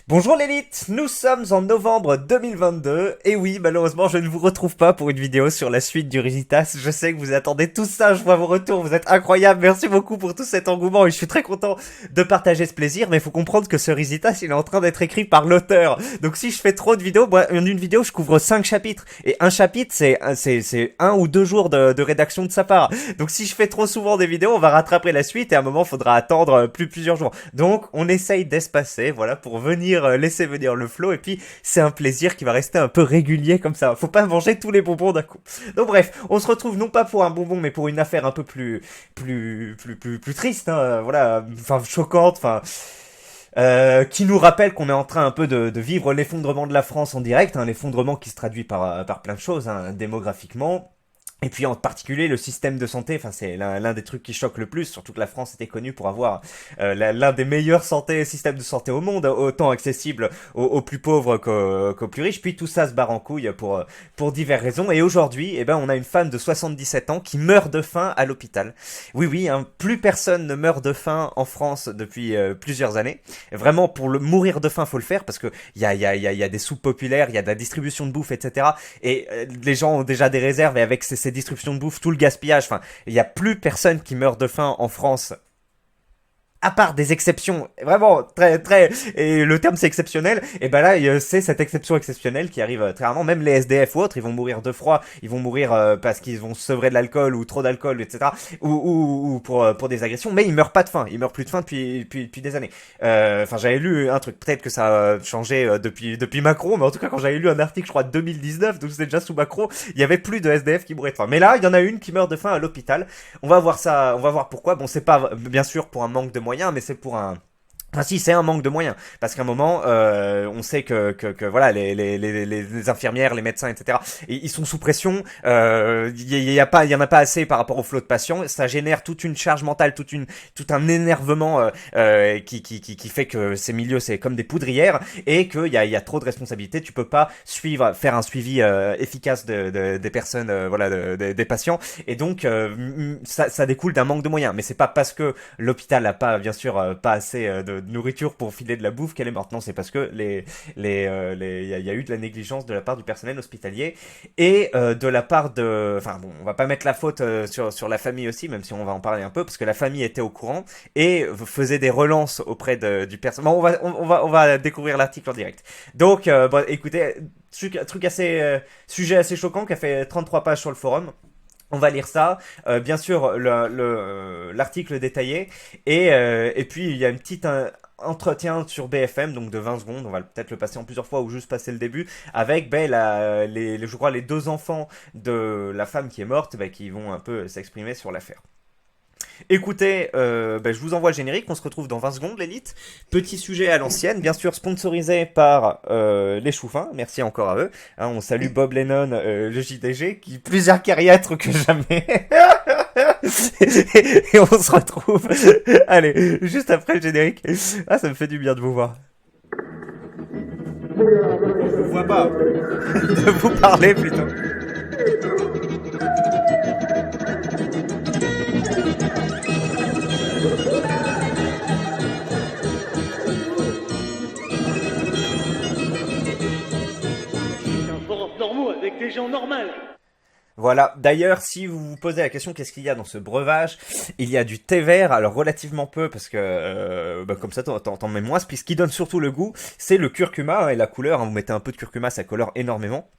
Bonjour l'élite, nous sommes en novembre 2022 et oui, malheureusement je ne vous retrouve pas pour une vidéo sur la suite du Risitas. Je sais que vous attendez tout ça, je vois vos retours, vous êtes incroyables, merci beaucoup pour tout cet engouement et je suis très content de partager ce plaisir, mais il faut comprendre que ce Risitas il est en train d'être écrit par l'auteur. Donc si je fais trop de vidéos, moi en une vidéo je couvre 5 chapitres et un chapitre c'est 1 ou 2 jours de rédaction de sa part. Donc si je fais trop souvent des vidéos, on va rattraper la suite et à un moment il faudra attendre plusieurs jours. Donc on essaye d'espacer, voilà, pour venir laisser venir le flow et puis c'est un plaisir qui va rester un peu régulier comme ça. Faut pas manger tous les bonbons d'un coup. Donc bref, on se retrouve non pas pour un bonbon mais pour une affaire un peu plus triste, hein, voilà, enfin choquante, enfin. Qui nous rappelle qu'on est en train un peu de vivre l'effondrement de la France en direct, hein, l'effondrement qui se traduit par plein de choses, hein, démographiquement. Et puis en particulier le système de santé, enfin c'est l'un des trucs qui choque le plus, surtout que la France était connue pour avoir l'un des meilleurs systèmes de santé au monde, autant accessible aux plus pauvres qu'aux plus riches. Puis tout ça se barre en couille pour diverses raisons. Et aujourd'hui, eh ben on a une femme de 77 ans qui meurt de faim à l'hôpital. Oui oui, hein, plus personne ne meurt de faim en France depuis plusieurs années. Vraiment pour mourir de faim faut le faire parce que il y a des soupes populaires, il y a de la distribution de bouffe, etc. Et les gens ont déjà des réserves et avec ces distributions de bouffe, tout le gaspillage, enfin, il n'y a plus personne qui meurt de faim en France à part des exceptions, vraiment et le terme c'est exceptionnel, et ben là c'est cette exception exceptionnelle qui arrive très rarement. Même les SDF ou autres, ils vont mourir de froid, ils vont mourir parce qu'ils vont se sevrer de l'alcool ou trop d'alcool, etc. Ou pour des agressions, mais ils meurent pas de faim, ils meurent plus de faim depuis des années. Enfin j'avais lu un truc, peut-être que ça a changé depuis Macron, mais en tout cas quand j'avais lu un article, je crois de 2019, donc c'était déjà sous Macron, il y avait plus de SDF qui mouraient de faim. Mais là il y en a une qui meurt de faim à l'hôpital. On va voir ça, on va voir pourquoi. Bon c'est pas bien sûr pour un manque de moyens, mais c'est pour un... Enfin si, c'est un manque de moyens, parce qu'à un moment, on sait que voilà, les infirmières, les médecins, etc. Ils sont sous pression. Il y en a pas assez par rapport au flot de patients. Ça génère toute une charge mentale, tout un énervement qui fait que ces milieux c'est comme des poudrières et qu'il y a trop de responsabilités. Tu peux pas faire un suivi efficace des personnes, voilà, des patients. Et donc ça découle d'un manque de moyens. Mais c'est pas parce que l'hôpital a pas, bien sûr, pas assez de nourriture pour filer de la bouffe qu'elle est morte. Non, c'est parce que il y a eu de la négligence de la part du personnel hospitalier et de la part de... Enfin bon, on va pas mettre la faute sur la famille aussi, même si on va en parler un peu, parce que la famille était au courant et faisait des relances auprès du personnel. Bon, on va découvrir l'article en direct. Donc, bon, écoutez, truc assez... sujet assez choquant qui a fait 33 pages sur le forum. On va lire ça, bien sûr l'article détaillé et puis il y a une petite entretien sur BFM donc de 20 secondes, on va peut-être le passer en plusieurs fois ou juste passer le début avec je crois les 2 enfants de la femme qui est morte qui vont un peu s'exprimer sur l'affaire. Écoutez, je vous envoie le générique, on se retrouve dans 20 secondes l'élite. Petit sujet à l'ancienne, bien sûr sponsorisé par les Chouffins, merci encore à eux. Hein, on salue Bob Lennon, le JDG, qui est plus acariâtre que jamais. et on se retrouve, allez, juste après le générique. Ah, ça me fait du bien de vous voir. Je vous vois pas, de vous parler plutôt. Normaux avec des gens normaux. Voilà, d'ailleurs, si vous vous posez la question qu'est-ce qu'il y a dans ce breuvage, il y a du thé vert, alors relativement peu, parce que comme ça t'en mets moins, puis ce qui donne surtout le goût, c'est le curcuma et la couleur, hein, vous mettez un peu de curcuma, ça colore énormément.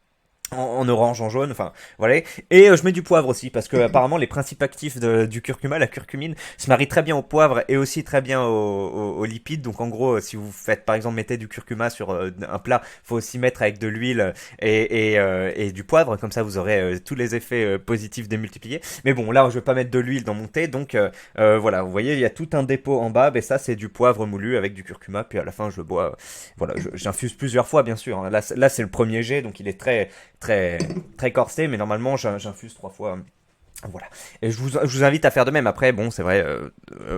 En orange, en jaune, enfin voilà. Et je mets du poivre aussi parce que apparemment les principes actifs du curcuma, la curcumine, se marient très bien au poivre et aussi très bien aux lipides. Donc en gros, si vous faites par exemple mettez du curcuma sur un plat, faut aussi mettre avec de l'huile et du poivre, comme ça vous aurez tous les effets positifs démultipliés. Mais bon, là je vais pas mettre de l'huile dans mon thé, donc voilà, vous voyez il y a tout un dépôt en bas, et ça c'est du poivre moulu avec du curcuma. Puis à la fin je bois, voilà, j'infuse plusieurs fois bien sûr. Hein. Là c'est le premier jet, donc il est très corsé, mais normalement j'infuse 3 fois. Voilà. Et je vous invite à faire de même. Après, bon, c'est vrai,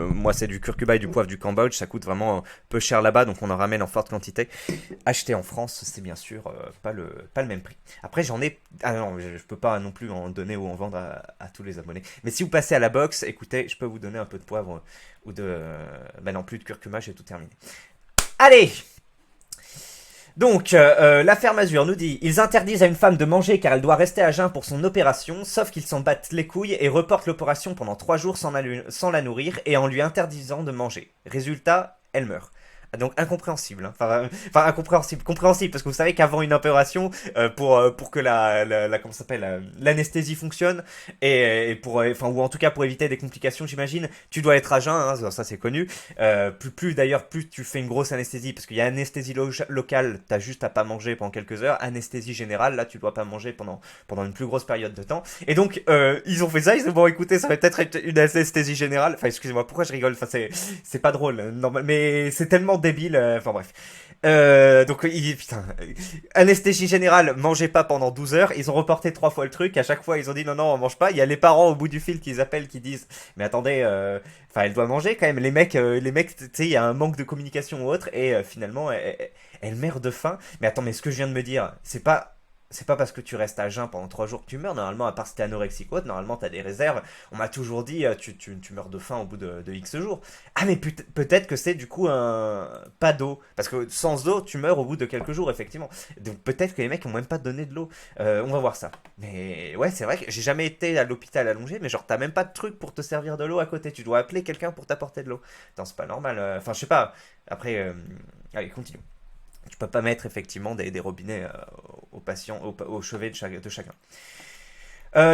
moi c'est du curcuma et du poivre du Cambodge, ça coûte vraiment peu cher là-bas, donc on en ramène en forte quantité. Acheter en France, c'est bien sûr pas le même prix. Après, j'en ai... Ah non, je peux pas non plus en donner ou en vendre à tous les abonnés. Mais si vous passez à la box, écoutez, je peux vous donner un peu de poivre ou de... non plus de curcuma, j'ai tout terminé. Allez! Donc, l'affaire Mazur nous dit: ils interdisent à une femme de manger car elle doit rester à jeun pour son opération, sauf qu'ils s'en battent les couilles et reportent l'opération pendant 3 jours sans la nourrir et en lui interdisant de manger. Résultat, elle meurt. Donc incompréhensible, hein. Enfin incompréhensible, compréhensible parce que vous savez qu'avant une opération, pour que comment ça s'appelle, l'anesthésie fonctionne et pour, enfin ou en tout cas pour éviter des complications, j'imagine, tu dois être à jeun, hein, ça c'est connu. Plus d'ailleurs, plus tu fais une grosse anesthésie parce qu'il y a anesthésie locale, t'as juste à pas manger pendant quelques heures. Anesthésie générale, là tu dois pas manger pendant une plus grosse période de temps. Et donc ils ont fait ça, ils ont dit bon écoutez, ça va peut-être être une anesthésie générale. Enfin excusez-moi, pourquoi je rigole, enfin c'est pas drôle, normal, mais c'est tellement débile, enfin bref. Donc, putain, anesthésie générale, mangez pas pendant 12 heures. Ils ont reporté 3 fois le truc. À chaque fois, ils ont dit non, non, on mange pas. Il y a les parents au bout du fil qui appellent, qui disent mais attendez, enfin, elle doit manger quand même. Les mecs, tu sais, il y a un manque de communication ou autre. Et finalement, elle meurt de faim. Mais attends, mais ce que je viens de me dire, c'est pas parce que tu restes à jeun pendant 3 jours que tu meurs. Normalement, à part si t'es anorexique ou autre, normalement t'as des réserves. On m'a toujours dit, tu meurs de faim au bout de X jours. Ah, mais peut-être que c'est du coup pas d'eau. Parce que sans eau, tu meurs au bout de quelques jours, effectivement. Donc peut-être que les mecs ont même pas donné de l'eau. On va voir ça. Mais ouais, c'est vrai que j'ai jamais été à l'hôpital allongé, mais genre t'as même pas de truc pour te servir de l'eau à côté. Tu dois appeler quelqu'un pour t'apporter de l'eau. Attends, c'est pas normal. Enfin, je sais pas. Après, allez, continue. Tu peux pas mettre effectivement des robinets aux patients, au chevet de chacun.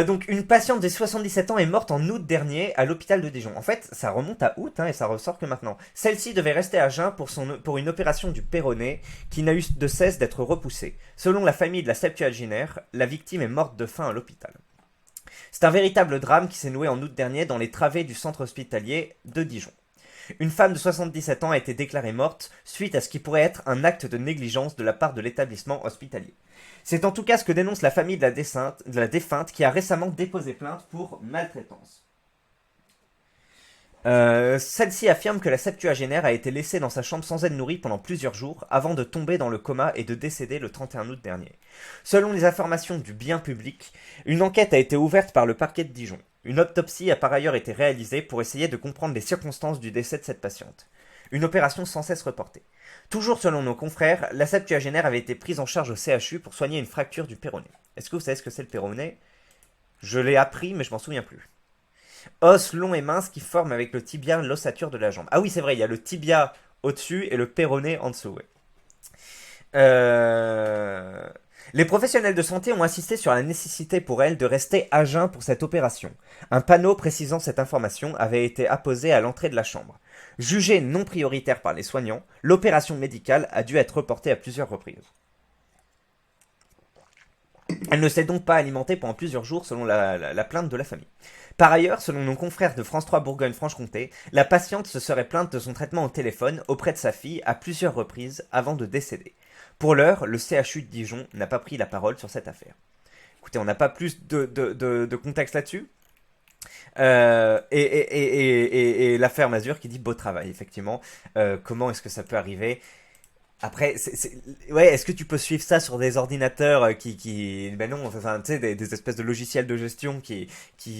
Donc une patiente de 77 ans est morte en août dernier à l'hôpital de Dijon. En fait, ça remonte à août, hein, et ça ressort que maintenant. Celle-ci devait rester à jeun pour une opération du péroné qui n'a eu de cesse d'être repoussée. Selon la famille de la septuagénaire, la victime est morte de faim à l'hôpital. C'est un véritable drame qui s'est noué en août dernier dans les travées du centre hospitalier de Dijon. Une femme de 77 ans a été déclarée morte suite à ce qui pourrait être un acte de négligence de la part de l'établissement hospitalier. C'est en tout cas ce que dénonce la famille de la défunte qui a récemment déposé plainte pour maltraitance. Celle-ci affirme que la septuagénaire a été laissée dans sa chambre sans être nourrie pendant plusieurs jours avant de tomber dans le coma et de décéder le 31 août dernier. Selon les informations du bien public, une enquête a été ouverte par le parquet de Dijon. Une autopsie a par ailleurs été réalisée pour essayer de comprendre les circonstances du décès de cette patiente. Une opération sans cesse reportée. Toujours selon nos confrères, la septuagénaire avait été prise en charge au CHU pour soigner une fracture du péroné. Est-ce que vous savez ce que c'est le péroné? Je l'ai appris, mais je m'en souviens plus. Os long et mince qui forme avec le tibia l'ossature de la jambe. Ah oui, c'est vrai, il y a le tibia au-dessus et le péroné en dessous. Ouais. Les professionnels de santé ont insisté sur la nécessité pour elle de rester à jeun pour cette opération. Un panneau précisant cette information avait été apposé à l'entrée de la chambre. Jugée non prioritaire par les soignants, l'opération médicale a dû être reportée à plusieurs reprises. Elle ne s'est donc pas alimentée pendant plusieurs jours selon la plainte de la famille. Par ailleurs, selon nos confrères de France 3 Bourgogne-Franche-Comté, la patiente se serait plainte de son traitement au téléphone auprès de sa fille à plusieurs reprises avant de décéder. Pour l'heure, le CHU de Dijon n'a pas pris la parole sur cette affaire. Écoutez, on n'a pas plus de contexte là-dessus. Et l'affaire Mazur qui dit beau travail, effectivement. Comment est-ce que ça peut arriver? Après, ouais, est-ce que tu peux suivre ça sur des ordinateurs ben non, enfin, tu sais, des espèces de logiciels de gestion qui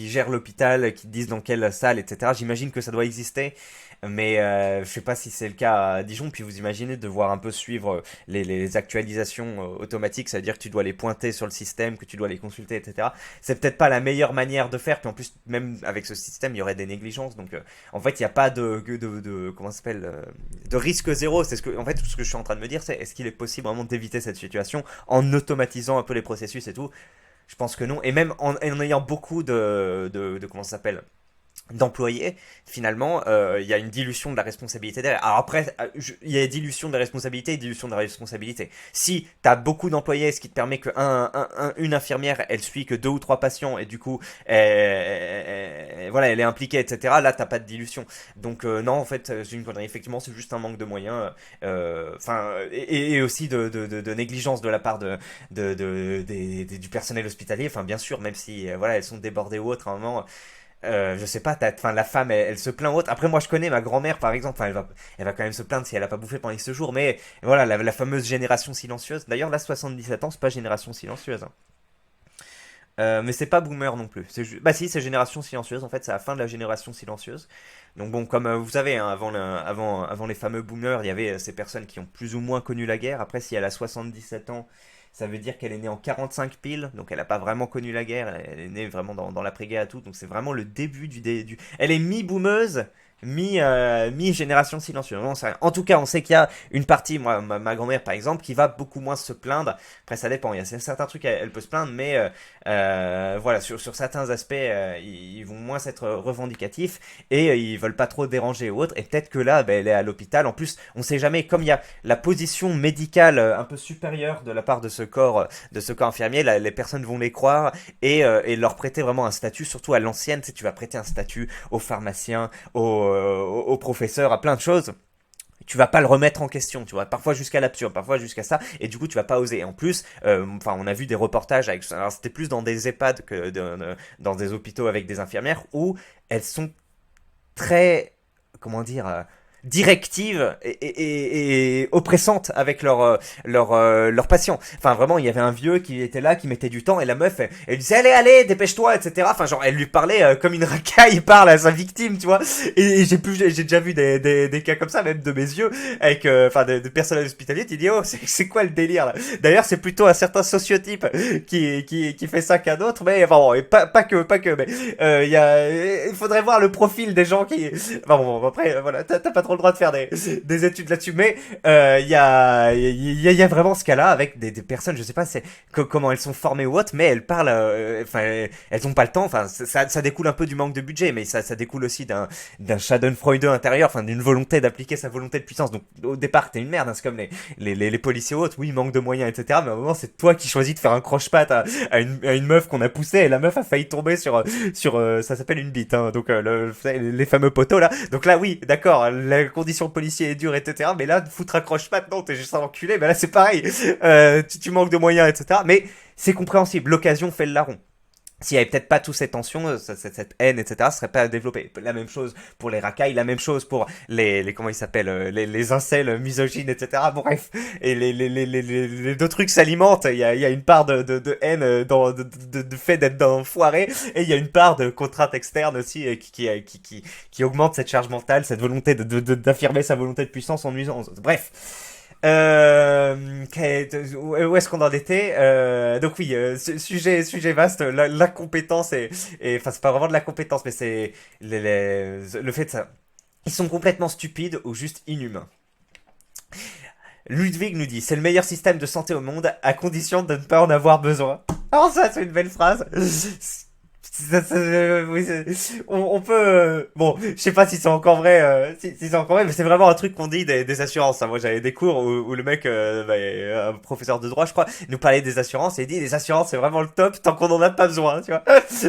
gèrent l'hôpital, qui te disent dans quelle salle, etc. J'imagine que ça doit exister, mais je sais pas si c'est le cas à Dijon. Puis vous imaginez devoir un peu suivre les actualisations automatiques, c'est-à-dire que tu dois les pointer sur le système, que tu dois les consulter, etc. C'est peut-être pas la meilleure manière de faire. Puis en plus, même avec ce système, il y aurait des négligences. Donc, en fait, il n'y a pas comment ça s'appelle, de risque zéro. C'est en fait, ce que je suis en train de me dire, c'est est-ce qu'il est possible vraiment d'éviter cette situation en automatisant un peu les processus et tout? Je pense que non. Et même en ayant beaucoup de comment ça s'appelle, d'employés, finalement, il y a une dilution de la responsabilité derrière. Alors après, il y a dilution de la responsabilité et dilution de la responsabilité. Si tu as beaucoup d'employés, ce qui te permet que une infirmière, elle suit que 2 ou 3 patients et du coup, voilà, elle est impliquée, etc. Là, t'as pas de dilution. Donc non, en fait, c'est une connerie. Effectivement, c'est juste un manque de moyens. Enfin, et aussi de négligence de la part du personnel hospitalier. Enfin, bien sûr, même si voilà, elles sont débordées ou autre à un moment. Je sais pas, la femme, elle se plaint autre. Après, moi, je connais ma grand-mère, par exemple. Enfin, elle va quand même se plaindre si elle a pas bouffé pendant ce jour. Mais voilà, la fameuse génération silencieuse. D'ailleurs, là, 77 ans, c'est pas génération silencieuse. Hein. Mais c'est pas boomer non plus. Bah si, c'est génération silencieuse. En fait, c'est la fin de la génération silencieuse. Donc bon, comme vous savez, hein, avant les fameux boomers, il y avait ces personnes qui ont plus ou moins connu la guerre. Après, si elle a 77 ans, ça veut dire qu'elle est née en 45 pile. Donc elle n'a pas vraiment connu la guerre. Elle est née vraiment dans l'après-guerre et tout. Donc c'est vraiment le début du... Elle est mi-boomeuse, mi-génération silencieuse. On sait rien. En tout cas, on sait qu'il y a une partie, moi, ma grand-mère par exemple, qui va beaucoup moins se plaindre. Après, ça dépend. Il y a certains trucs, elle peut se plaindre, mais voilà, sur certains aspects, ils vont moins être revendicatifs et ils veulent pas trop déranger ou autre. Et peut-être que là, ben, elle est à l'hôpital. En plus, on sait jamais, comme il y a la position médicale un peu supérieure de la part de ce corps infirmier, les personnes vont les croire et leur prêter vraiment un statut, surtout à l'ancienne. Tu sais, tu vas prêter un statut aux pharmaciens, aux professeurs, à plein de choses. Tu vas pas le remettre en question, tu vois, parfois jusqu'à l'absurde, parfois jusqu'à ça, et du coup tu vas pas oser. Et en plus, enfin on a vu des reportages avec, alors c'était plus dans des EHPAD que dans des hôpitaux avec des infirmières où elles sont très, comment dire, directives et oppressantes avec leurs patients. Enfin vraiment, il y avait un vieux qui était là, qui mettait du temps, et la meuf, elle disait allez, allez, dépêche-toi, etc. Enfin genre, elle lui parlait comme une racaille parle à sa victime, tu vois. Et j'ai déjà vu des cas comme ça, même de mes yeux, avec, enfin, de personnel hospitalier, tu dis oh, c'est quoi le délire là. D'ailleurs, c'est plutôt un certain sociotype qui fait ça qu'un autre, mais enfin bon, et pas que, mais il faudrait voir le profil des gens qui. Enfin bon, après, voilà, t'as pas trop le droit de faire des études là-dessus, mais il y a vraiment ce cas-là avec des personnes, je sais pas comment elles sont formées ou autre, mais elles parlent, enfin, elles ont pas le temps, enfin, ça découle un peu du manque de budget, mais ça découle aussi d'un Schadenfreude intérieur, enfin, d'une volonté d'appliquer sa volonté de puissance. Donc, au départ, t'es une merde, hein, c'est comme les policiers ou autres, oui, manque de moyens, etc., mais à un moment, c'est toi qui choisis de faire un croche-patte à une meuf qu'on a poussée, et la meuf a failli tomber sur ça s'appelle une bite, hein, donc les fameux poteaux là. Donc là, oui, d'accord, la condition policier est dure, etc. Mais là, foutre un croche-patte, non, t'es juste un enculé. Mais là, c'est pareil. Tu manques de moyens, etc. Mais c'est compréhensible. L'occasion fait le larron. S'il y avait peut-être pas toute cette tension, cette haine, etc., ce serait pas développé. La même chose pour les racailles, la même chose pour comment ils s'appellent, les incels misogynes, etc. Bon, bref, et les deux trucs s'alimentent. Il y a une part de haine de fait d'être dans foiré, et il y a une part de contrainte externe aussi qui augmente cette charge mentale, cette volonté d'affirmer sa volonté de puissance en nuisant aux autres. Bref. Où est-ce qu'on en était Donc oui, sujet vaste. La compétence enfin c'est pas vraiment de la compétence, mais c'est le fait de ça. Ils sont complètement stupides ou juste inhumains. Ludwig nous dit, c'est le meilleur système de santé au monde à condition de ne pas en avoir besoin. Alors ça, c'est une belle phrase. Oui, on peut bon, je sais pas si c'est encore vrai, si c'est encore vrai, mais c'est vraiment un truc qu'on dit des assurances, hein. Moi j'avais des cours où le mec un professeur de droit je crois nous parlait des assurances et il dit les assurances c'est vraiment le top tant qu'on en a pas besoin, tu vois.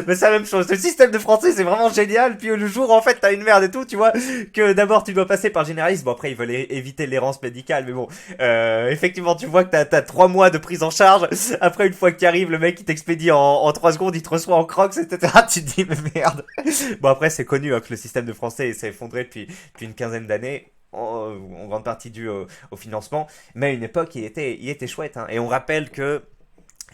Mais c'est la même chose, le système de français c'est vraiment génial, puis le jour en fait t'as une merde et tout, tu vois, que d'abord tu dois passer par généraliste. Bon après ils veulent éviter l'errance médicale, mais bon effectivement tu vois que t'as 3 mois de prise en charge. Après une fois qu'il arrive le mec il t'expédie en 3 secondes, il te reçoit en crocs, etc. Tu te dis mais merde. Bon après c'est connu hein, que le système de français s'est effondré depuis une quinzaine d'années, en grande partie dû au financement, mais à une époque il était chouette, hein. Et on rappelle que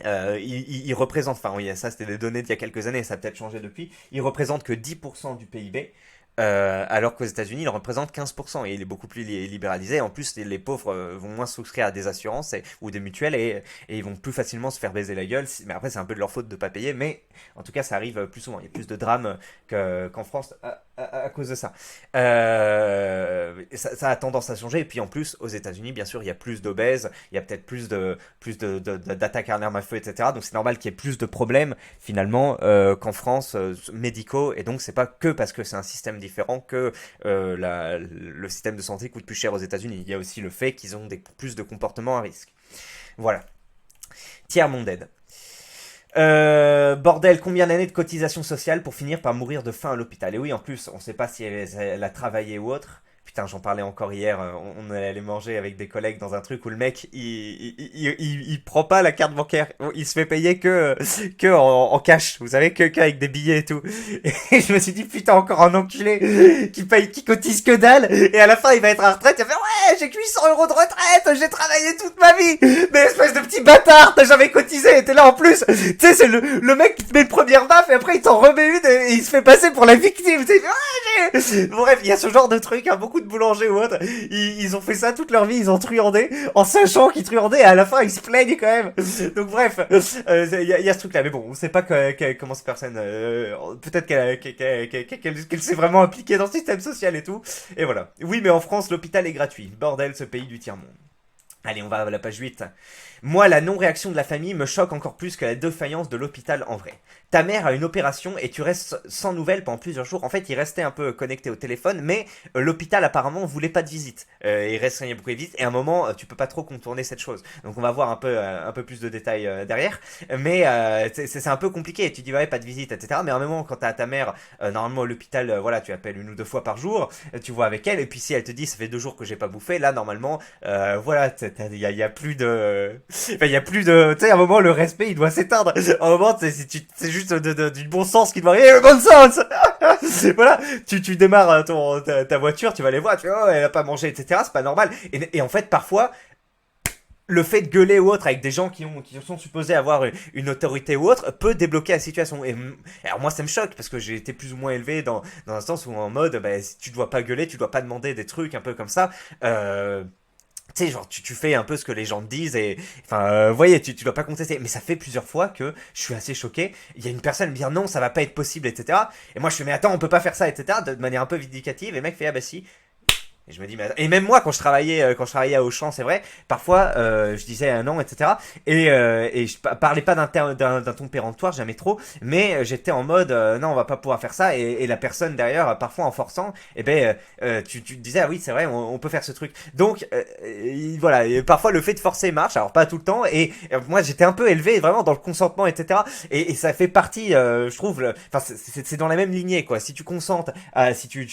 il représente, enfin oui, ça c'était des données d'il y a quelques années, ça a peut-être changé depuis, il représente que 10% du PIB. Alors qu'aux États-Unis, il représente 15% et il est beaucoup plus libéralisé. En plus, les pauvres vont moins souscrire à des assurances ou des mutuelles et ils vont plus facilement se faire baiser la gueule. Mais après, c'est un peu de leur faute de pas payer, mais en tout cas, ça arrive plus souvent. Il y a plus de drames qu'en France à cause de ça. Ça a tendance à changer. Et puis en plus, aux États-Unis, bien sûr, il y a plus d'obèses, il y a peut-être d'attaques à l'arme à feu, etc. Donc c'est normal qu'il y ait plus de problèmes finalement qu'en France, médicaux. Et donc c'est pas que parce que c'est un système différent que le système de santé coûte plus cher aux États-Unis. Il y a aussi le fait qu'ils ont plus de comportements à risque. Voilà. Tiers mondaine. Bordel, combien d'années de cotisation sociale pour finir par mourir de faim à l'hôpital? Et oui, en plus, on sait pas si elle a travaillé ou autre. putain, j'en parlais encore hier, on allait aller manger avec des collègues dans un truc où le mec, il prend pas la carte bancaire, il se fait payer que en cash, vous savez, qu'avec des billets et tout. Et je me suis dit, putain, encore un enculé qui cotise que dalle, et à la fin, il va être à la retraite, il va faire, ouais, j'ai que 800 € de retraite, j'ai travaillé toute ma vie, mais espèce de petit bâtard, t'as jamais cotisé, et t'es là en plus, tu sais, c'est le mec qui te met une première baffe, et après, il t'en remet une, et il se fait passer pour la victime, tu sais, ouais, bref, il y a ce genre de truc, hein, beaucoup de boulangers ou autres, ils ont fait ça toute leur vie, ils ont truandé, en sachant qu'ils truandaient, et à la fin, ils se plaignent quand même. Donc bref, y a ce truc-là, mais bon, on sait pas comment cette personne, peut-être qu'elle s'est vraiment impliquée dans le système social et tout, et voilà. Oui, mais en France, l'hôpital est gratuit, bordel, ce pays du tiers-monde. Allez, on va à la page 8. Moi, la non-réaction de la famille me choque encore plus que la défaillance de l'hôpital en vrai. Ta mère a une opération et tu restes sans nouvelles pendant plusieurs jours. En fait, il restait un peu connecté au téléphone, mais l'hôpital apparemment voulait pas de visite. Il restreignait beaucoup les visites et à un moment, tu peux pas trop contourner cette chose. Donc on va voir un peu plus de détails derrière. Mais c'est un peu compliqué. Tu dis ouais, pas de visite, etc. Mais à un moment, quand t'as ta mère, normalement à l'hôpital, voilà, tu appelles 1 ou 2 fois par jour, tu vois avec elle. Et puis si elle te dit ça fait 2 jours que j'ai pas bouffé, là normalement, voilà, il y a plus de, enfin, il y a plus de, tu sais, à un moment le respect il doit s'éteindre. À un moment, c'est juste du bon sens qui doit arriver. Le bon sens. Voilà, tu démarres ta voiture, tu vas les voir, tu vois, oh, elle a pas mangé, etc. C'est pas normal. Et en fait, parfois, le fait de gueuler ou autre avec des gens qui sont supposés avoir une autorité ou autre peut débloquer la situation. Et alors moi ça me choque parce que j'ai été plus ou moins élevé dans un sens où en mode bah, si tu dois pas gueuler, tu dois pas demander des trucs un peu comme ça. Tu sais, genre, tu fais un peu ce que les gens te disent et, enfin, vous voyez, tu dois pas contester. Mais ça fait plusieurs fois que je suis assez choqué. Il y a une personne me dire non, ça va pas être possible, etc. Et moi, je fais, mais attends, on peut pas faire ça, etc. De manière un peu vindicative. Et le mec fait, ah bah si. Et je me dis, mais et même moi, quand je travaillais à Auchan, c'est vrai, parfois, je disais un non, etc. Et je parlais pas d'un ton péremptoire, jamais trop, mais j'étais en mode, non, on va pas pouvoir faire ça. Et la personne derrière, parfois en forçant, eh ben, tu te disais, ah oui, c'est vrai, on peut faire ce truc. Donc, voilà, et parfois le fait de forcer marche, alors pas tout le temps. Et moi, j'étais un peu élevé vraiment dans le consentement, etc. Et ça fait partie, je trouve, enfin, c'est dans la même lignée, quoi. Si tu consentes, si tu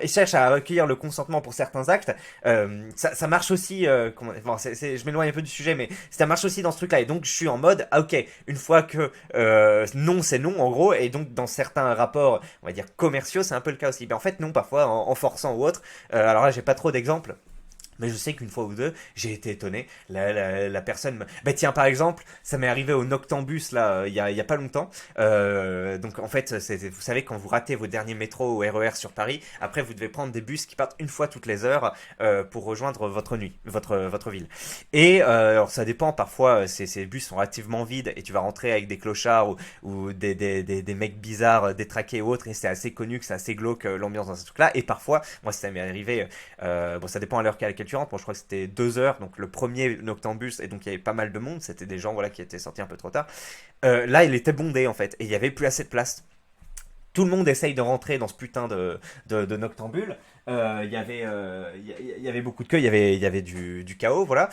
cherches à recueillir le consentement pour certains actes, ça marche aussi. Bon, je m'éloigne un peu du sujet, mais ça marche aussi dans ce truc-là. Et donc je suis en mode, ah, ok, une fois que non, c'est non, en gros. Et donc dans certains rapports, on va dire commerciaux, c'est un peu le cas aussi. Mais en fait, non, parfois en forçant ou autre. Alors là, j'ai pas trop d'exemples. Mais je sais qu'une fois ou deux, j'ai été étonné. La personne me... Bah tiens, par exemple, ça m'est arrivé au Noctambus, là, il y a pas longtemps. Donc, en fait, vous savez, quand vous ratez vos derniers métros ou RER sur Paris, après, vous devez prendre des bus qui partent une fois toutes les heures pour rejoindre votre ville. Et alors, ça dépend. Parfois, ces bus sont relativement vides et tu vas rentrer avec des clochards ou des mecs bizarres, détraqués ou autres. Et c'est assez connu que c'est assez glauque l'ambiance dans ce truc-là. Et parfois, moi, ça m'est arrivé... bon, ça dépend à l'heure à laquelle tu rentres. Bon, je crois que c'était 2 heures, donc le premier Noctambus, et donc il y avait pas mal de monde. C'était des gens voilà qui étaient sortis un peu trop tard. Là, il était bondé en fait, et il y avait plus assez de place. Tout le monde essaye de rentrer dans ce putain de Noctambule. Il y avait beaucoup de queues, il y avait du chaos, voilà.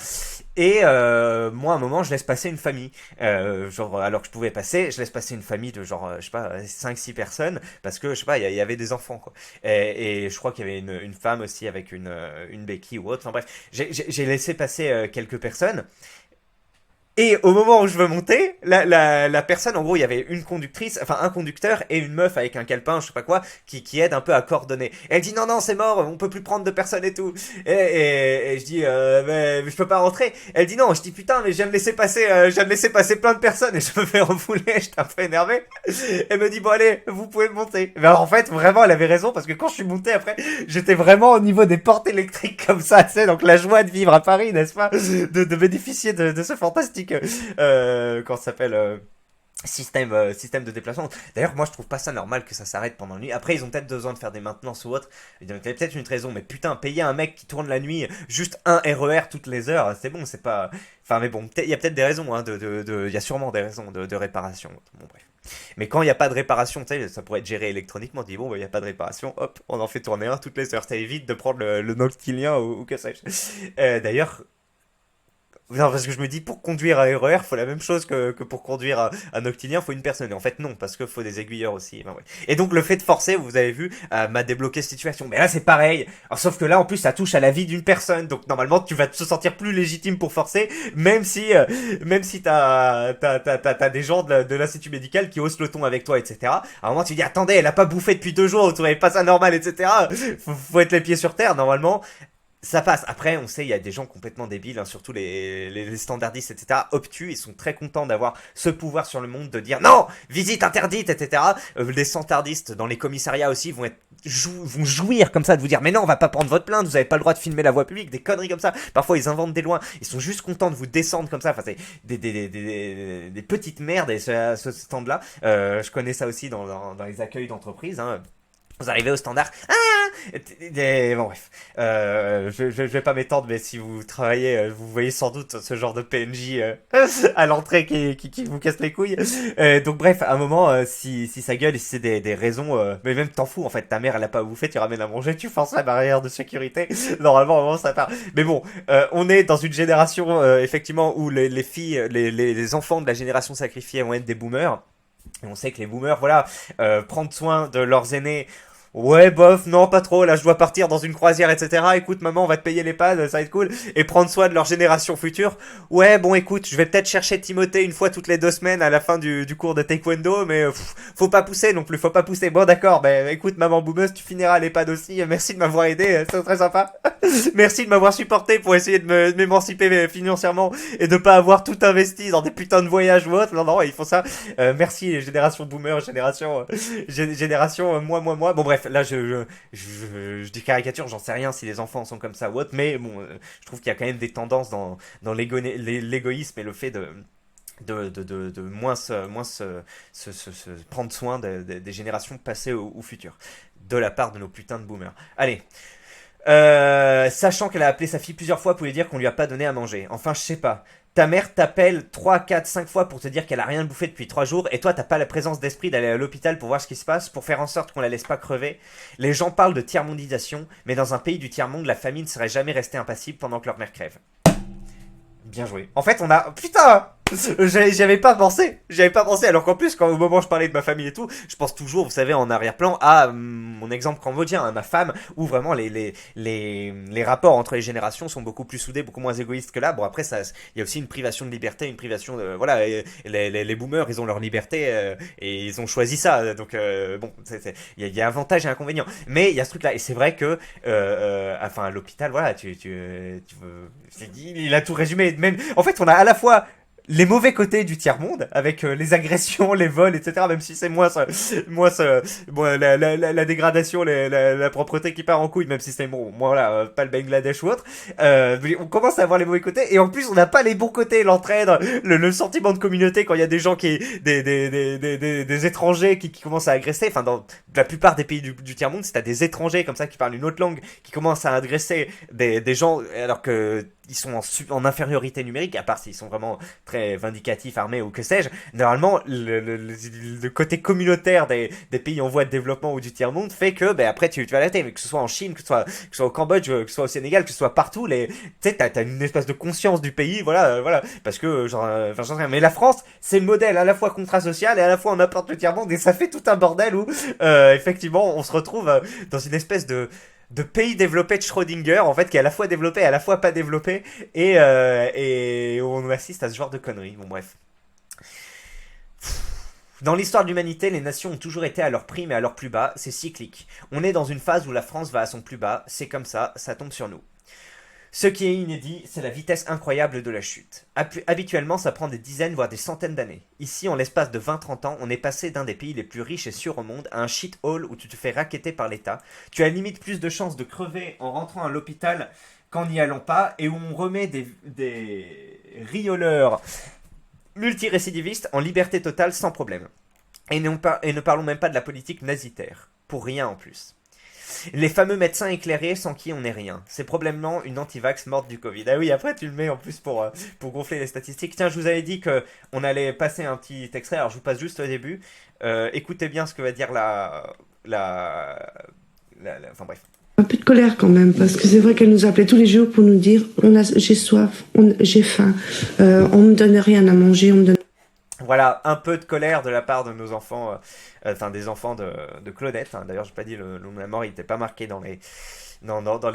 Et moi, à un moment, je laisse passer une famille. Genre, alors que je pouvais passer, je laisse passer une famille de genre, je sais pas, 5 6 personnes, parce que, je sais pas, il y avait des enfants, quoi. Et je crois qu'il y avait une femme aussi avec une béquille ou autre. Enfin bref, j'ai laissé passer quelques personnes. Et au moment où je veux monter, la personne, en gros, il y avait une conductrice, enfin un conducteur et une meuf avec un calepin, je sais pas quoi, qui aide un peu à coordonner. Et elle dit non, non, c'est mort, on peut plus prendre de personnes et tout. Et je dis, mais je peux pas rentrer. Elle dit non, je dis putain, mais je viens de laisser passer plein de personnes et je me fais refouler, j'étais un peu énervé. Elle me dit bon allez, vous pouvez monter. Mais alors, en fait, vraiment, elle avait raison parce que quand je suis monté après, j'étais vraiment au niveau des portes électriques comme ça, tu sais, donc la joie de vivre à Paris, n'est-ce pas, de bénéficier de ce fantastique quand ça s'appelle système de déplacement. D'ailleurs, moi je trouve pas ça normal que ça s'arrête pendant la nuit. Après, ils ont peut-être besoin de faire des maintenances ou autre. Il y a peut-être une raison, mais putain, payer un mec qui tourne la nuit juste un RER toutes les heures, c'est bon, c'est pas. Enfin, mais bon, il y a peut-être des raisons, hein, il y a sûrement des raisons de réparation. Bon, bref. Mais quand il n'y a pas de réparation, tu sais, ça pourrait être géré électroniquement. On dit bon, il n'y a pas de réparation, hop, on en fait tourner un toutes les heures. Ça évite de prendre le noctilien ou que sais-je. D'ailleurs, Non, parce que je me dis, pour conduire à RER, faut la même chose que pour conduire à Noctilien, faut une personne. Et en fait, non, parce qu'il faut des aiguilleurs aussi. Ben ouais. Et donc, le fait de forcer, vous avez vu, m'a débloqué cette situation. Mais là, c'est pareil. Alors, sauf que là, en plus, ça touche à la vie d'une personne. Donc, normalement, tu vas te sentir plus légitime pour forcer, même si t'as des gens de l'Institut médical qui haussent le ton avec toi, etc. À un moment, tu dis, attendez, elle a pas bouffé depuis 2 jours, vous trouvez pas ça normal, etc. Faut être les pieds sur terre, normalement ça passe. Après, on sait, il y a des gens complètement débiles, hein, surtout les standardistes, etc. Obtus, ils sont très contents d'avoir ce pouvoir sur le monde de dire non, visite interdite, etc. Les standardistes dans les commissariats aussi vont jouir comme ça de vous dire mais non, on va pas prendre votre plainte, vous avez pas le droit de filmer la voie publique, des conneries comme ça. Parfois, ils inventent des lois, ils sont juste contents de vous descendre comme ça. Enfin, c'est des petites merdes et ce stand-là. Je connais ça aussi dans les accueils d'entreprise. Hein. Vous arrivez au standard. Bon bref, je vais pas m'étendre, mais si vous travaillez, vous voyez sans doute ce genre de PNJ à l'entrée qui vous casse les couilles. Donc bref, à un moment, si ça gueule et si c'est des raisons, mais même t'en fous en fait, ta mère elle a pas bouffé, tu ramènes à manger, tu forces la barrière de sécurité. Normalement, au moment ça part. Mais bon, on est dans une génération effectivement où les filles, les enfants de la génération sacrifiée vont être des boomers. Et on sait que les boomers, voilà, prendre soin de leurs aînés. Ouais, bof, non, pas trop, là je dois partir dans une croisière, etc. Écoute, maman, on va te payer les pads, ça va être cool. Et prendre soin de leur génération future. Ouais, bon, écoute, je vais peut-être chercher Timothée une fois toutes les 2 semaines à la fin du cours de taekwondo, mais faut pas pousser non plus, faut pas pousser. Bon, d'accord, ben écoute, maman boumeuse, tu finiras les pads aussi. Merci de m'avoir aidé, c'est très sympa. Merci de m'avoir supporté pour essayer de m'émanciper financièrement et de pas avoir tout investi dans des putains de voyages ou autre. Non, non, ils font ça. Merci, génération boomer, génération moi. Bon, bref, là, je dis caricature, j'en sais rien si les enfants sont comme ça ou autre, mais bon, je trouve qu'il y a quand même des tendances dans l'égoïsme et le fait de moins se prendre soin des générations passées ou futures de la part de nos putains de boomers. Allez, sachant qu'elle a appelé sa fille plusieurs fois pour lui dire qu'on lui a pas donné à manger. Enfin, je sais pas. Ta mère t'appelle 3, 4, 5 fois pour te dire qu'elle a rien bouffé depuis 3 jours et toi t'as pas la présence d'esprit d'aller à l'hôpital pour voir ce qui se passe, pour faire en sorte qu'on la laisse pas crever. Les gens parlent de tiers-mondisation, mais dans un pays du tiers-monde, la famille ne serait jamais restée impassible pendant que leur mère crève. Bien joué. En fait, on a... Putain, j'avais pas pensé. J'avais pas pensé. Alors qu'en plus, quand au moment où je parlais de ma famille et tout, je pense toujours, vous savez, en arrière-plan, à mon exemple cambodgien, à ma femme, où vraiment les rapports entre les générations sont beaucoup plus soudés, beaucoup moins égoïstes que là. Bon, après, ça, il y a aussi une privation de liberté, une privation de... Voilà, les boomers, ils ont leur liberté et ils ont choisi ça. Donc, bon, il y a avantages et inconvénients. Mais il y a ce truc-là. Et c'est vrai que, enfin, à l'hôpital, voilà, tu veux... Il a tout résumé. Même, en fait, on a à la fois les mauvais côtés du tiers-monde, avec les agressions, les vols, etc. Même si c'est bon, la dégradation, la propreté qui part en couille, même si c'est bon, voilà, pas le Bangladesh ou autre. On commence à avoir les mauvais côtés, et en plus on n'a pas les bons côtés, l'entraide, le sentiment de communauté quand il y a des gens des étrangers qui commencent à agresser. Enfin, dans la plupart des pays du tiers-monde, si t'as des étrangers comme ça qui parlent une autre langue, qui commencent à agresser des gens alors que ils sont en infériorité numérique, à part s'ils sont vraiment très vindicatifs, armés ou que sais-je. Normalement, le côté communautaire des pays en voie de développement ou du tiers-monde fait que, ben, après, tu vas l'arrêter. Mais que ce soit en Chine, que ce soit au Cambodge, que ce soit au Sénégal, que ce soit partout, tu sais, t'as une espèce de conscience du pays, voilà. Parce que, genre, enfin, j'en sais rien. Mais la France, c'est le modèle à la fois contrasocial et à la fois on apporte le tiers-monde et ça fait tout un bordel où, effectivement, on se retrouve dans une espèce de pays développé de Schrödinger, en fait, qui est à la fois développé et à la fois pas développé, et on assiste à ce genre de conneries. Bon, bref. Dans l'histoire de l'humanité, les nations ont toujours été à leur prime et à leur plus bas, c'est cyclique. On est dans une phase où la France va à son plus bas, c'est comme ça tombe sur nous. Ce qui est inédit, c'est la vitesse incroyable de la chute. Habituellement, ça prend des dizaines, voire des centaines d'années. Ici, en l'espace de 20-30 ans, on est passé d'un des pays les plus riches et sûrs au monde à un shithole où tu te fais racketter par l'État. Tu as limite plus de chances de crever en rentrant à l'hôpital qu'en n'y allant pas, et où on remet des rioleurs multirécidivistes en liberté totale sans problème. Et ne parlons même pas de la politique nazitaire. Pour rien en plus. Les fameux médecins éclairés sans qui on n'est rien. C'est probablement une anti-vax morte du Covid. Ah oui, après tu le mets en plus pour gonfler les statistiques. Tiens, je vous avais dit qu'on allait passer un petit extrait, alors je vous passe juste au début. Écoutez bien ce que va dire enfin bref. Un peu de colère quand même, parce que c'est vrai qu'elle nous appelait tous les jours pour nous dire j'ai soif, j'ai faim, on me donne rien à manger, on me donne. Voilà, un peu de colère de la part de nos enfants, enfin des enfants de Claudette, hein. D'ailleurs, j'ai pas dit le nom de la mort, il était pas marqué dans les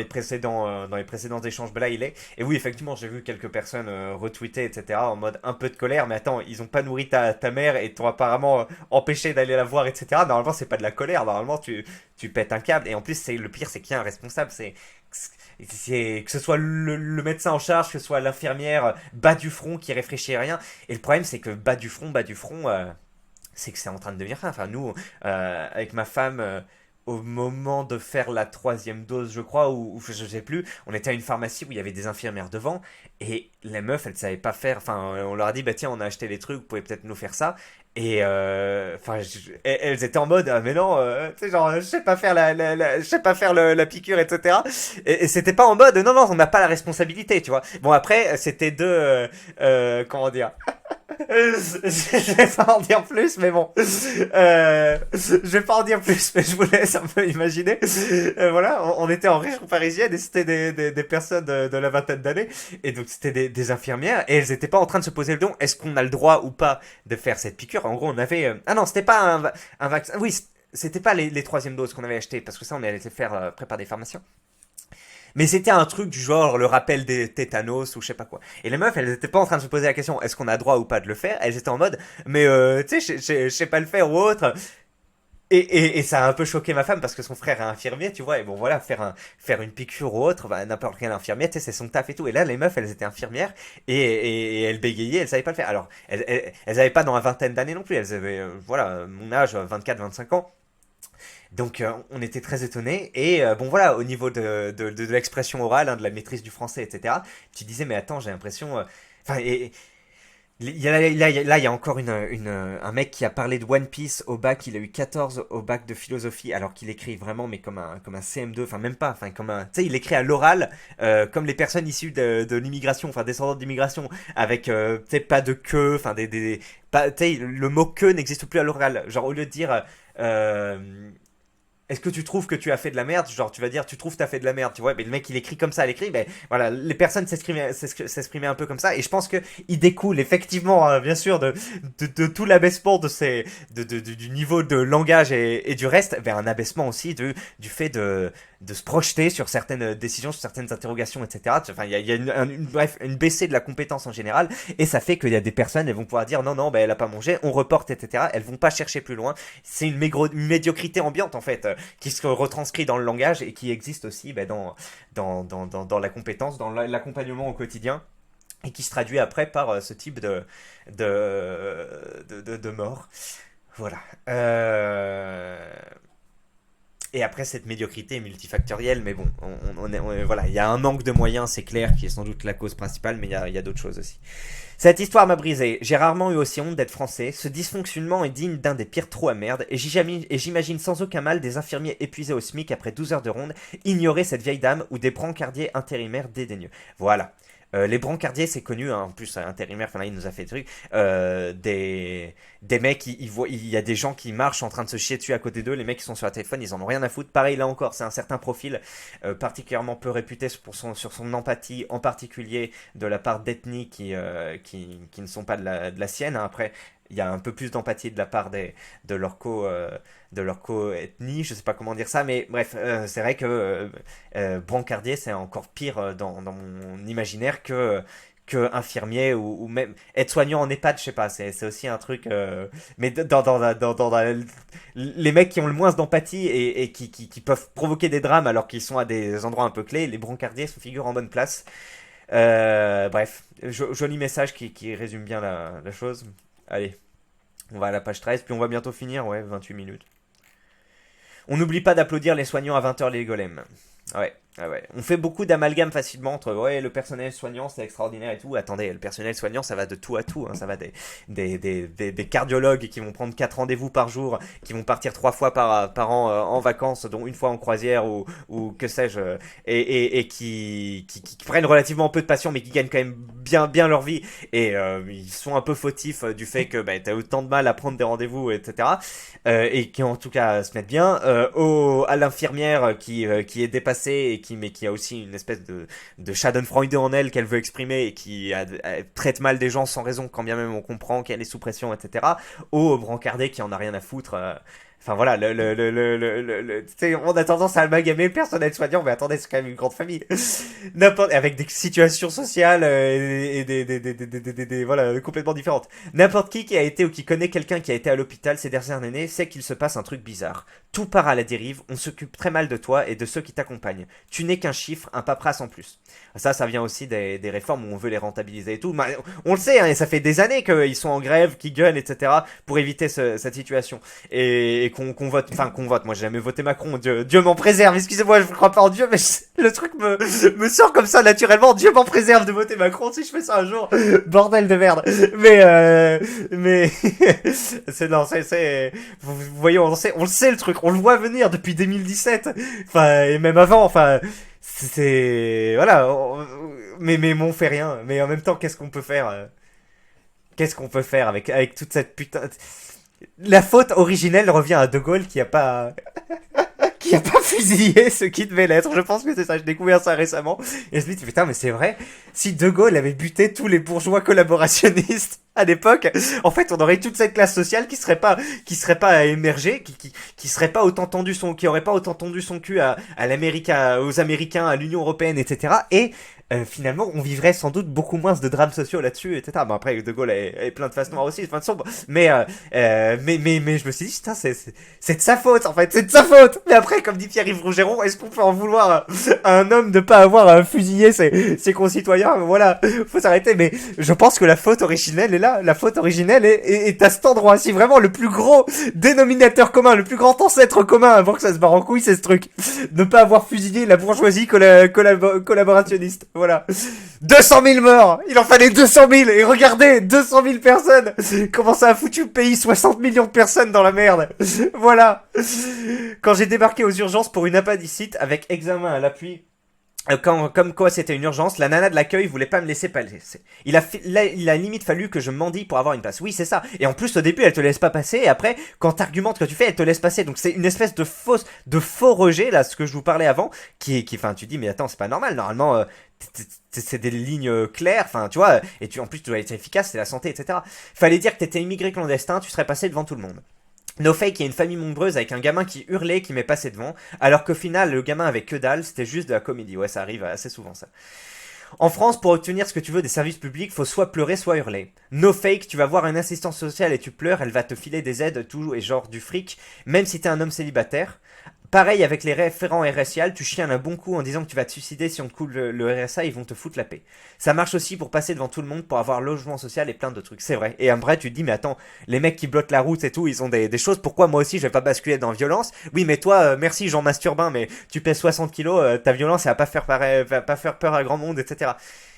précédents échanges, mais là il est. Et oui, effectivement, j'ai vu quelques personnes retweeter, etc., en mode un peu de colère, mais attends, ils ont pas nourri ta mère et t'ont apparemment empêché d'aller la voir, etc. Normalement, c'est pas de la colère, normalement, tu pètes un câble. Et en plus, le pire, c'est qu'il y a un responsable, c'est que ce soit le médecin en charge, que ce soit l'infirmière bas du front qui réfléchit à rien. Et le problème, c'est que bas du front, c'est que c'est en train de devenir fin. Enfin, nous, avec ma femme, au moment de faire la troisième dose, je crois, ou je sais plus, on était à une pharmacie où il y avait des infirmières devant, et les meufs, elles savaient pas faire. Enfin, on leur a dit, bah tiens, on a acheté les trucs, vous pouvez peut-être nous faire ça. Et enfin, elles étaient en mode, ah, mais non, tu sais, genre, je sais pas faire je sais pas faire la piqûre, etc. Et c'était pas en mode, non, non, on n'a pas la responsabilité, tu vois. Bon, après, c'était deux, comment dire, je vais pas en dire plus, mais bon. Je vais pas en dire plus, mais je vous laisse un peu imaginer. Voilà, on était en région parisienne et c'était des personnes de la vingtaine d'années. Et donc c'était des infirmières et elles étaient pas en train de se poser le don. Est-ce qu'on a le droit ou pas de faire cette piqûre? En gros, on avait... ah non, c'était pas un vaccin. Oui, c'était pas les troisièmes doses qu'on avait achetées parce que ça, on allait les faire préparer des pharmaciens. Mais c'était un truc du genre le rappel des tétanos ou je sais pas quoi. Et les meufs, elles étaient pas en train de se poser la question est-ce qu'on a droit ou pas de le faire. Elles étaient en mode mais tu sais, je sais pas le faire ou autre. Et ça a un peu choqué ma femme parce que son frère est infirmier, tu vois. Et bon voilà, faire une piqûre ou autre, bah, n'importe quel infirmier, tu sais, c'est son taf et tout. Et là, les meufs, elles étaient infirmières et elles bégayaient, elles savaient pas le faire. Alors, elles avaient pas dans la vingtaine d'années non plus. Elles avaient, voilà, mon âge, 24, 25 ans. Donc on était très étonnés et bon voilà au niveau de l'expression orale, hein, de la maîtrise du français, etc. Tu disais mais attends j'ai l'impression enfin là il y a encore un mec qui a parlé de One Piece au bac, il a eu 14 au bac de philosophie alors qu'il écrit vraiment mais comme un CM2, enfin même pas, enfin comme un, tu sais il écrit à l'oral comme les personnes issues de l'immigration, enfin descendantes d'immigration avec tu sais pas de queue, enfin pas, tu sais le mot queue n'existe plus à l'oral, genre au lieu de dire est-ce que tu trouves que tu as fait de la merde? Genre, tu vas dire, tu trouves que tu as fait de la merde, tu vois. Mais le mec, il écrit comme ça à l'écrit. Ben voilà, les personnes s'exprimaient un peu comme ça. Et je pense que il découle effectivement, bien sûr, de tout l'abaissement du niveau de langage et du reste, vers un abaissement aussi du fait de se projeter sur certaines décisions, sur certaines interrogations, etc. Enfin, il y a bref, une baissée de la compétence en général. Et ça fait qu'il y a des personnes, elles vont pouvoir dire, non, non, ben elle a pas mangé, on reporte, etc. Elles vont pas chercher plus loin. C'est une médiocrité ambiante, en fait, qui se retranscrit dans le langage et qui existe aussi bah, dans la compétence, dans l'accompagnement au quotidien et qui se traduit après par ce type de mort. Voilà. Et après, cette médiocrité est multifactorielle, mais bon, voilà, il y a un manque de moyens, c'est clair, qui est sans doute la cause principale, mais il y a d'autres choses aussi. Cette histoire m'a brisé. J'ai rarement eu aussi honte d'être français. Ce dysfonctionnement est digne d'un des pires trous à merde. Et j'imagine sans aucun mal des infirmiers épuisés au SMIC après 12 heures de ronde ignorer cette vieille dame ou des brancardiers intérimaires dédaigneux. Voilà. Les brancardiers, c'est connu, hein, en plus, intérimaire, enfin là, il nous a fait des trucs. Des mecs, il y a des gens qui marchent en train de se chier dessus à côté d'eux. Les mecs qui sont sur la téléphone, ils en ont rien à foutre. Pareil, là encore, c'est un certain profil particulièrement peu réputé sur son empathie, en particulier de la part d'ethnies qui ne sont pas de la sienne, hein. Après, il y a un peu plus d'empathie de la part de leur de leur co-ethnie, je sais pas comment dire ça, mais bref, c'est vrai que brancardier, c'est encore pire dans mon imaginaire que infirmier ou même être soignant en EHPAD, je sais pas, c'est aussi un truc. Mais les mecs qui ont le moins d'empathie et qui peuvent provoquer des drames alors qu'ils sont à des endroits un peu clés, les brancardiers se figurent en bonne place. Bref, joli message qui résume bien la chose. Allez, on va à la page 13, puis on va bientôt finir, ouais, 28 minutes. On n'oublie pas d'applaudir les soignants à 20 heures les golems. Ouais. Ah ouais. On fait beaucoup d'amalgames facilement entre ouais, le personnel soignant c'est extraordinaire et tout. Attendez, le personnel soignant ça va de tout à tout. Hein. Ça va des cardiologues qui vont prendre 4 rendez-vous par jour, qui vont partir 3 fois par an en vacances, dont une fois en croisière ou que sais-je, et qui prennent relativement peu de patients mais qui gagnent quand même bien leur vie. Et ils sont un peu fautifs du fait que bah, t'as autant de mal à prendre des rendez-vous, etc. Et qui en tout cas se mettent bien. À l'infirmière qui est dépassée et mais qui a aussi une espèce de Schadenfreude en elle qu'elle veut exprimer et qui traite mal des gens sans raison quand bien même on comprend qu'elle est sous pression, etc. Au brancardet qui en a rien à foutre. Enfin voilà, on a tendance à amalgamer le personnel soignant, mais attendez, c'est quand même une grande famille. Avec des situations sociales et voilà, complètement différentes. N'importe qui a été ou qui connaît quelqu'un qui a été à l'hôpital ces dernières années sait qu'il se passe un truc bizarre. Tout part à la dérive, on s'occupe très mal de toi et de ceux qui t'accompagnent. Tu n'es qu'un chiffre, un paperasse en plus. Ça vient aussi des réformes où on veut les rentabiliser et tout. On le sait, hein, et ça fait des années qu'ils sont en grève, qu'ils gueulent, etc. pour éviter cette situation. Et qu'on vote, moi j'ai jamais voté Macron, Dieu m'en préserve, excusez-moi, je ne crois pas en Dieu, mais le truc me sort comme ça naturellement, Dieu m'en préserve de voter Macron si je fais ça un jour, bordel de merde. Mais, vous voyez, on le sait le truc, on le voit venir depuis 2017, enfin, et même avant, enfin, voilà, mais on fait rien, mais en même temps, qu'est-ce qu'on peut faire? Qu'est-ce qu'on peut faire avec toute cette putain... La faute originelle revient à De Gaulle qui a pas fusillé ce qui devait l'être. Je pense que c'est ça. J'ai découvert ça récemment. Et je me dis, putain, mais c'est vrai. Si De Gaulle avait buté tous les bourgeois collaborationnistes à l'époque, en fait, on aurait toute cette classe sociale qui serait pas émergée, qui serait pas autant qui aurait pas autant tendu son cul aux Américains, à l'Union Européenne, etc. Et, finalement, on vivrait sans doute beaucoup moins de drames sociaux là-dessus, etc. Bon, après, De Gaulle est plein de faces noires aussi, plein de sombres. Mais je me suis dit, putain, c'est de sa faute, en fait, c'est de sa faute. Mais après, comme dit Pierre-Yves Rougeron, est-ce qu'on peut en vouloir à un homme de pas avoir fusillé ses concitoyens? Voilà, faut s'arrêter. Mais je pense que la faute originelle est là. La faute originelle est à cet endroit. Si vraiment le plus gros dénominateur commun, le plus grand ancêtre commun avant que ça se barre en couille, c'est ce truc. Ne pas avoir fusillé la bourgeoisie collaborationniste. Voilà. 200 000 morts. Il en fallait 200 000. Et regardez, 200 000 personnes. Comment ça a foutu le pays? 60 millions de personnes dans la merde. Voilà. Quand j'ai débarqué aux urgences pour une appendicite avec examen à l'appui, comme quoi c'était une urgence, la nana de l'accueil voulait pas me laisser passer. Il a limite fallu que je mendie pour avoir une place. Oui, c'est ça. Et en plus, au début, elle te laisse pas passer. Et après, quand t'argumentes que tu fais, elle te laisse passer. Donc c'est une espèce de faux rejet, là, ce que je vous parlais avant, enfin, tu dis, mais attends, c'est pas normal. Normalement, c'est des lignes claires, enfin, tu vois. Et en plus, tu dois être efficace, c'est la santé, etc. Fallait dire que t'étais immigré clandestin, tu serais passé devant tout le monde. No fake, il y a une famille nombreuse avec un gamin qui hurlait, qui m'est passé devant, alors qu'au final, le gamin avait que dalle, c'était juste de la comédie. Ouais, ça arrive assez souvent, ça. En France, pour obtenir ce que tu veux des services publics, faut soit pleurer, soit hurler. No fake, tu vas voir une assistante sociale et tu pleures, elle va te filer des aides, tout, et genre du fric, même si t'es un homme célibataire. Pareil avec les référents RSA, tu chiales un bon coup en disant que tu vas te suicider si on te coule le RSA, ils vont te foutre la paix. Ça marche aussi pour passer devant tout le monde, pour avoir logement social et plein de trucs, c'est vrai. Et en vrai, tu te dis, mais attends, les mecs qui bloquent la route et tout, ils ont des choses, pourquoi moi aussi je vais pas basculer dans la violence? Oui, mais toi, merci Jean Masturbin, mais tu pèses 60 kilos, ta violence, elle va pas faire peur à grand monde, etc.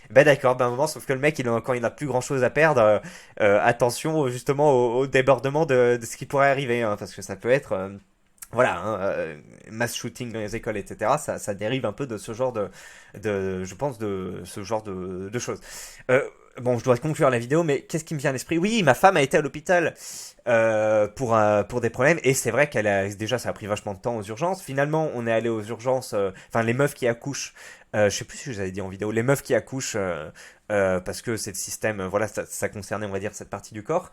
Ben d'accord, ben un moment, sauf que le mec, quand il a plus grand chose à perdre, attention justement au débordement de ce qui pourrait arriver, hein, parce que ça peut être... voilà, hein, mass shooting dans les écoles, etc. Ça dérive un peu de ce genre je pense, de ce genre de choses. Bon, je dois conclure la vidéo, mais qu'est-ce qui me vient à l'esprit? Oui, ma femme a été à l'hôpital pour des problèmes, et c'est vrai déjà, ça a pris vachement de temps aux urgences. Finalement, on est allé aux urgences, enfin, les meufs qui accouchent, je sais plus si je vous avais dit en vidéo, les meufs qui accouchent, parce que c'est le système, voilà, ça concernait, on va dire, cette partie du corps.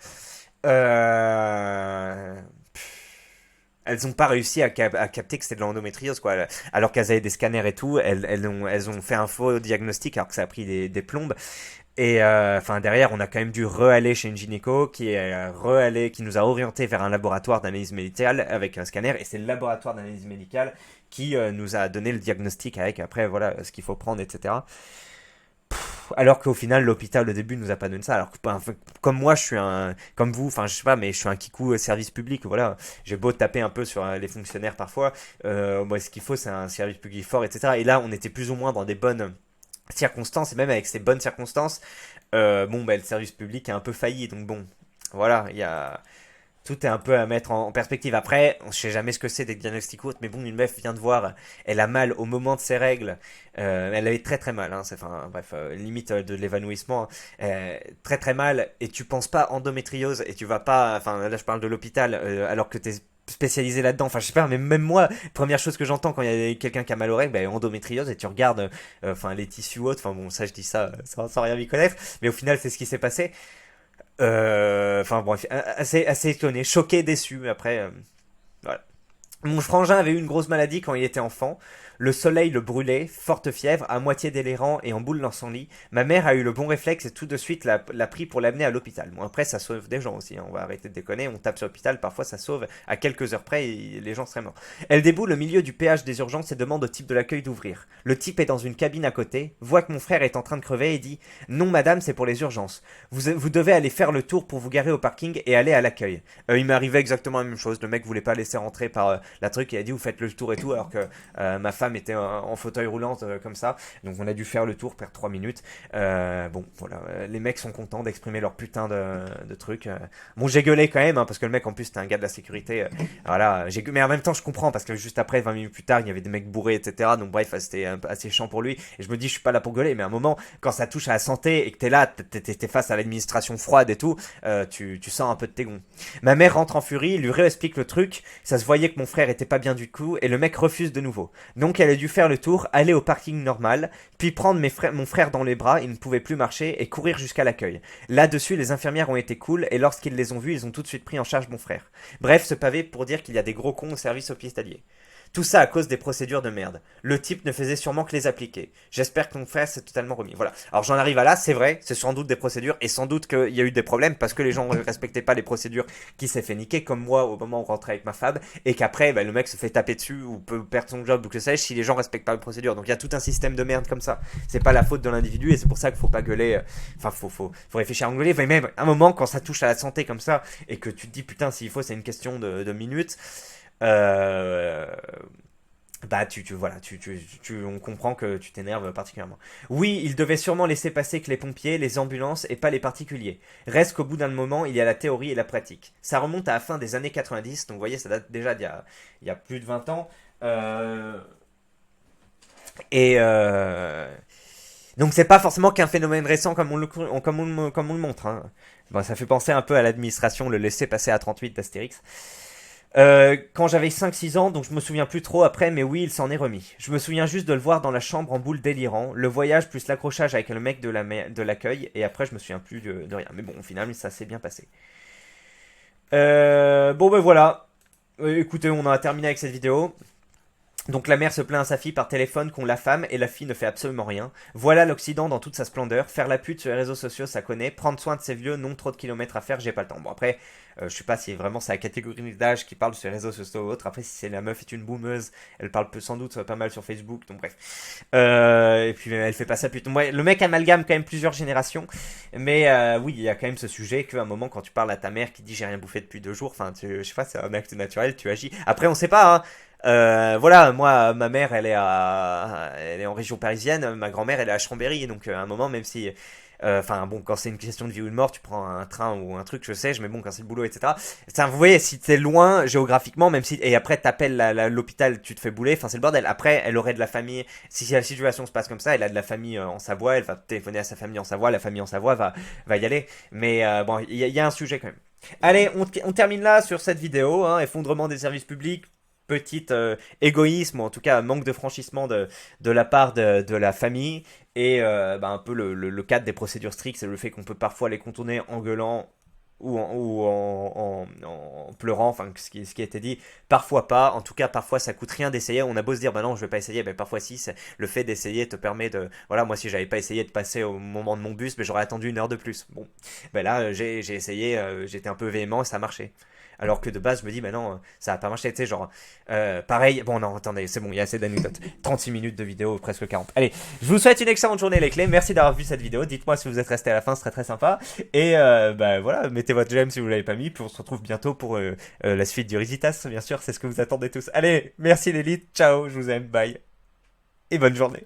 Elles ont pas réussi à capter que c'était de l'endométriose, quoi. Alors qu'elles avaient des scanners et tout, elles ont fait un faux diagnostic alors que ça a pris des plombes. Et enfin derrière, on a quand même dû re-aller chez une gynéco qui nous a orienté vers un laboratoire d'analyse médicale avec un scanner. Et c'est le laboratoire d'analyse médicale qui nous a donné le diagnostic avec après voilà ce qu'il faut prendre, etc. Alors qu'au final, l'hôpital au début nous a pas donné ça. Alors que, comme moi, comme vous, enfin, je sais pas, mais je suis un kikou service public. Voilà, j'ai beau taper un peu sur les fonctionnaires parfois. Moi, ce qu'il faut, c'est un service public fort, etc. Et là, on était plus ou moins dans des bonnes circonstances, et même avec ces bonnes circonstances, bon, bah, le service public est un peu failli. Donc bon, voilà, il y a tout est un peu à mettre en perspective. Après, on sait jamais ce que c'est des diagnostics autres, mais bon, une meuf vient de voir, elle a mal au moment de ses règles, elle avait très très mal, hein, enfin bref, limite de l'évanouissement, très très mal, et tu penses pas endométriose, et tu vas pas, enfin là je parle de l'hôpital, alors que t'es spécialisé là-dedans, enfin je sais pas, mais même moi, première chose que j'entends quand il y a quelqu'un qui a mal aux règles, bah, endométriose, et tu regardes, enfin les tissus autres, enfin bon, ça je dis ça sans rien m'y connaître, mais au final c'est ce qui s'est passé. Enfin bon, assez étonné, choqué, déçu. Après, voilà. Mon frangin avait eu une grosse maladie quand il était enfant. Le soleil le brûlait, forte fièvre, à moitié délirant et en boule dans son lit. Ma mère a eu le bon réflexe et tout de suite l'a pris pour l'amener à l'hôpital. Bon, après, ça sauve des gens aussi, hein. On va arrêter de déconner. On tape sur l'hôpital, parfois ça sauve. À quelques heures près, les gens seraient morts. Elle déboule au milieu du péage des urgences et demande au type de l'accueil d'ouvrir. Le type est dans une cabine à côté, voit que mon frère est en train de crever et dit: Non, madame, c'est pour les urgences. Vous devez aller faire le tour pour vous garer au parking et aller à l'accueil. Il m'est arrivé exactement la même chose. Le mec voulait pas laisser rentrer par la truc, il a dit: Vous faites le tour et tout, alors que ma femme était en fauteuil roulant comme ça. Donc on a dû faire le tour, perdre 3 minutes. Bon, voilà, les mecs sont contents d'exprimer leur putain de trucs. Bon, j'ai gueulé quand même, hein, parce que le mec en plus c'était un gars de la sécurité. Voilà, mais en même temps je comprends, parce que juste après, 20 minutes plus tard, il y avait des mecs bourrés, etc. Donc bref, c'était assez chiant pour lui. Et je me dis, je suis pas là pour gueuler, mais à un moment, quand ça touche à la santé et que t'es là, t'es face à l'administration froide et tout, tu sens un peu de tes gonds. Ma mère rentre en furie, lui réexplique le truc. Ça se voyait que mon frère était pas bien du coup, et le mec refuse de nouveau. Donc elle a dû faire le tour, aller au parking normal, puis prendre mon frère dans les bras, il ne pouvait plus marcher, et courir jusqu'à l'accueil. Là-dessus, les infirmières ont été cool, et lorsqu'ils les ont vus, ils ont tout de suite pris en charge mon frère. Bref, ce pavé pour dire qu'il y a des gros cons au service hospitalier. Tout ça à cause des procédures de merde. Le type ne faisait sûrement que les appliquer. J'espère que mon frère s'est totalement remis. Voilà. Alors j'en arrive à là, c'est vrai, c'est sans doute des procédures, et sans doute qu'il y a eu des problèmes parce que les gens ne respectaient pas les procédures, qui s'est fait niquer, comme moi au moment où on rentrait avec ma femme, et qu'après bah, le mec se fait taper dessus ou peut perdre son job ou que sais-je si les gens respectent pas les procédures. Donc il y a tout un système de merde comme ça. C'est pas la faute de l'individu, et c'est pour ça qu'il faut pas gueuler. Enfin, faut réfléchir à engueuler. Enfin, même un moment quand ça touche à la santé comme ça, et que tu te dis putain, s'il faut, c'est une question de minutes. Euh, Bah voilà, on comprend que tu t'énerves particulièrement. Oui, il devait sûrement laisser passer que les pompiers, les ambulances et pas les particuliers. Reste qu'au bout d'un moment, il y a la théorie et la pratique. Ça remonte à la fin des années 90, donc vous voyez, ça date déjà il y a plus de 20 ans. Et donc c'est pas forcément qu'un phénomène récent comme on le montre, hein. Bon, ça fait penser un peu à l'administration, le laisser passer à 38 d'Astérix. Quand j'avais 5-6 ans, donc je me souviens plus trop après, mais oui, il s'en est remis. Je me souviens juste de le voir dans la chambre en boule délirant, le voyage plus l'accrochage avec le mec de l'accueil, et après je me souviens plus de rien. Mais bon, au final, ça s'est bien passé. Bon ben voilà. Écoutez, on en a terminé avec cette vidéo. Donc la mère se plaint à sa fille par téléphone qu'on l'affame et la fille ne fait absolument rien. Voilà l'Occident dans toute sa splendeur. Faire la pute sur les réseaux sociaux, ça connaît. Prendre soin de ses vieux, non trop de kilomètres à faire, j'ai pas le temps. Bon après, je sais pas si vraiment c'est la catégorie d'âge qui parle sur les réseaux sociaux ou autre. Après, si c'est la meuf est une boomeuse, elle parle sans doute pas mal sur Facebook. Donc bref. Et puis elle fait pas sa pute. Ouais, le mec amalgame quand même plusieurs générations. Mais oui, il y a quand même ce sujet qu'à un moment quand tu parles à ta mère qui dit j'ai rien bouffé depuis 2 jours, enfin je sais pas, c'est un acte naturel, tu agis. Après on sait pas, hein. Voilà, moi, ma mère, elle est en région parisienne, ma grand-mère, elle est à Chambéry, donc à un moment, même si, enfin bon, quand c'est une question de vie ou de mort, tu prends un train ou un truc, je sais, mais bon, quand c'est le boulot, etc. Ça, vous voyez, si t'es loin géographiquement, même si, et après t'appelles l'hôpital, tu te fais bouler, enfin c'est le bordel. Après, elle aurait de la famille, si la situation se passe comme ça, elle a de la famille en Savoie, elle va téléphoner à sa famille en Savoie, la famille en Savoie va y aller, mais bon, il y a un sujet quand même. Allez, on termine là sur cette vidéo, hein, effondrement des services publics, petit égoïsme, ou en tout cas manque de franchissement de la part de la famille, et bah, un peu le cadre des procédures strictes, c'est le fait qu'on peut parfois les contourner en gueulant ou en pleurant, enfin ce qui a été dit, parfois pas, en tout cas parfois ça coûte rien d'essayer, on a beau se dire bah non je vais pas essayer, bah parfois si, le fait d'essayer te permet de, voilà, moi si j'avais pas essayé de passer au moment de mon bus, mais j'aurais attendu 1 heure de plus, bon, bah là j'ai essayé, j'étais un peu véhément et ça a marché. alors que de base je me dis bah non, ça va pas marcher, tu sais, genre pareil, bon non attendez, c'est bon, il y a assez d'anecdotes, 36 minutes de vidéo, presque 40. Allez, je vous souhaite une excellente journée les clés, merci d'avoir vu cette vidéo, dites-moi si vous êtes resté à la fin, ce serait très sympa, et bah voilà, mettez votre j'aime si vous l'avez pas mis, puis on se retrouve bientôt pour la suite du Risitas, bien sûr, c'est ce que vous attendez tous. Allez, merci l'élite, ciao, je vous aime, bye, et bonne journée.